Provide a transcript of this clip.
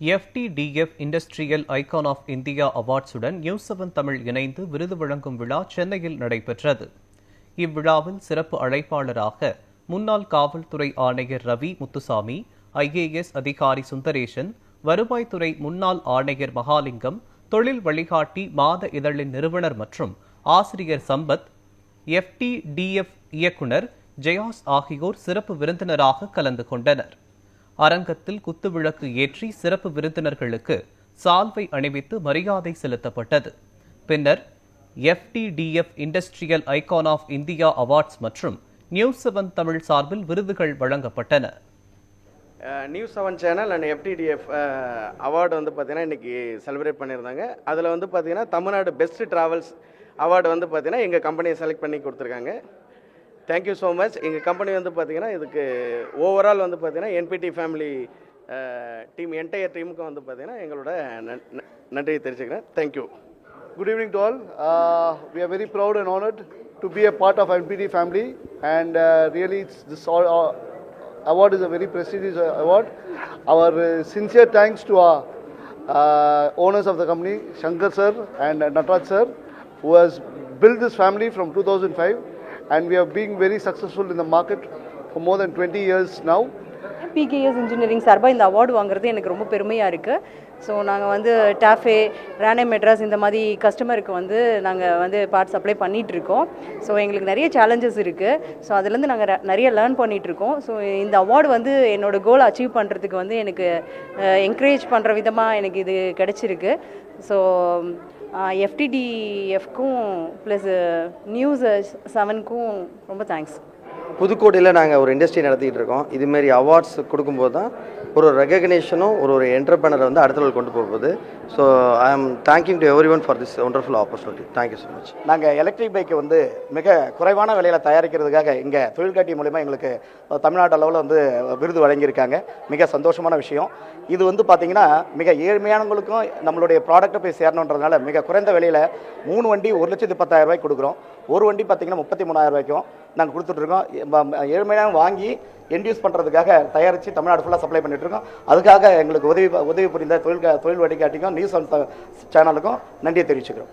FTDF industrial icon of India அவார்ட்ஸுடன் news seven Tamil இணைந்து விருது வழங்கும் விழா சென்னையில் நடைபெற்றது. இவ்விழாவில் சிறப்பு அழைப்பாளராக முன்னாள் காவல்துறை ஆணையர் ரவி முத்துசாமி, IAS அதிகாரி சுந்தரேசன், வருவாய்த்துறை முன்னாள் ஆணையர் மகாலிங்கம், தொழில் வழிகாட்டி மாத இதழின் நிறுவனர் மற்றும் ஆசிரியர் சம்பத், FTDF இயக்குனர் ஜெயாஸ் ஆகியோர் சிறப்பு விருந்தினராக கலந்து கொண்டனர். அரங்கத்தில் குத்துவிளக்கு ஏற்றி சிறப்பு விருந்தினர்களுக்கு சால்வை அணிவித்து மரியாதை செலுத்தப்பட்டது. பின்னர் FTDF industrial icon of India awards மற்றும் நியூஸ்7 தமிழ் சார்பில் விருதுகள் வழங்கப்பட்டன. நியூஸ்7 சேனல் அண்ட் FTDF அவார்டு வந்து பார்த்தீங்கன்னா இன்றைக்கி செலிப்ரேட் பண்ணியிருந்தாங்க. அதில் வந்து பார்த்தீங்கன்னா தமிழ்நாடு பெஸ்ட் ட்ராவல்ஸ் அவார்டு வந்து பார்த்தீங்கன்னா எங்கள் கம்பெனியை செலக்ட் பண்ணி கொடுத்துருக்காங்க. Thank you so much. எங்கள் கம்பெனி வந்து பார்த்தீங்கன்னா இதுக்கு ஓவரால் வந்து பார்த்தீங்கன்னா NPT ஃபேமிலி டீம் என்டையர் டீமுக்கும் வந்து பார்த்தீங்கன்னா எங்களோட நன்றியை தெரிவிச்சுக்கிறேன். Thank you. Good evening to all. We are very proud and honored to be a part of NPT family, and really this award is a very prestigious award. Our sincere thanks to our owners of the company, Shankar sir and Nataraj sir, who has built this family from 2005, and we are being very successful in the market for more than 20 years now. PKS engineering சார்பாக இந்த award வாங்குறது எனக்கு ரொம்ப பெருமையாக இருக்குது. So நாங்கள் வந்து டாஃபே, ரானே மெட்ராஸ் இந்த மாதிரி கஸ்டமருக்கு வந்து நாங்கள் வந்து பார்ட் சப்ளை பண்ணிகிட்ருக்கோம். ஸோ எங்களுக்கு நிறைய சேலஞ்சஸ் இருக்குது. ஸோ அதுலேருந்து நாங்கள் நிறைய லேர்ன் பண்ணிகிட்ருக்கோம். ஸோ இந்த அவார்டு வந்து என்னோடய கோல் அச்சீவ் பண்ணுறதுக்கு வந்து எனக்கு என்கரேஜ் பண்ணுற விதமாக எனக்கு இது கிடச்சிருக்கு. ஸோ FTDFக்கும் ப்ளஸ் நியூஸ்7க்கும் ரொம்ப தேங்க்ஸ். புதுக்கோட்டையில் நாங்கள் ஒரு இண்டஸ்ட்ரி நடத்திட்டு இருக்கோம். இதுமாரி அவார்ட்ஸ் கொடுக்கும்போது தான் ஒரு ரெகக்னேஷனும் ஒரு என்டர்பிரனரை வந்து அடுத்த லெவல் கொண்டு போகுது. ஸோ ஐ ஆம் thanking to every one for this wonderful opportunity. Thank you so much. நாங்கள் எலக்ட்ரிக் பைக்கை வந்து மிக குறைவான விலையில் தயாரிக்கிறதுக்காக இங்கே தொழில்காட்சி மூலிமா எங்களுக்கு தமிழ்நாட்டு அளவில் வந்து விருது வழங்கியிருக்காங்க. மிக சந்தோஷமான விஷயம். இது வந்து பார்த்திங்கன்னா மிக ஏழ்மையானவங்களுக்கும் நம்மளுடைய ப்ராடக்ட்டை போய் சேரணுன்றதுனால மிக குறைந்த விலையில் 3 வண்டி 1,10,000 கொடுக்குறோம். ஒரு வண்டி பார்த்திங்கன்னா 33,000 நாங்கள் கொடுத்துட்ருக்கோம். ஏழ்மையான வாங்கி என்டியூஸ் பண்ணுறதுக்காக தயாரித்து தமிழ்நாடு ஃபுல்லாக சப்ளை பண்ணிகிட்ருக்கோம். அதுக்காக எங்களுக்கு உதவி புரிந்த தொழில் வழிகாட்டிக்கும் நியூஸ்7 சேனலுக்கும் நன்றியை தெரிவிச்சுக்கிறோம்.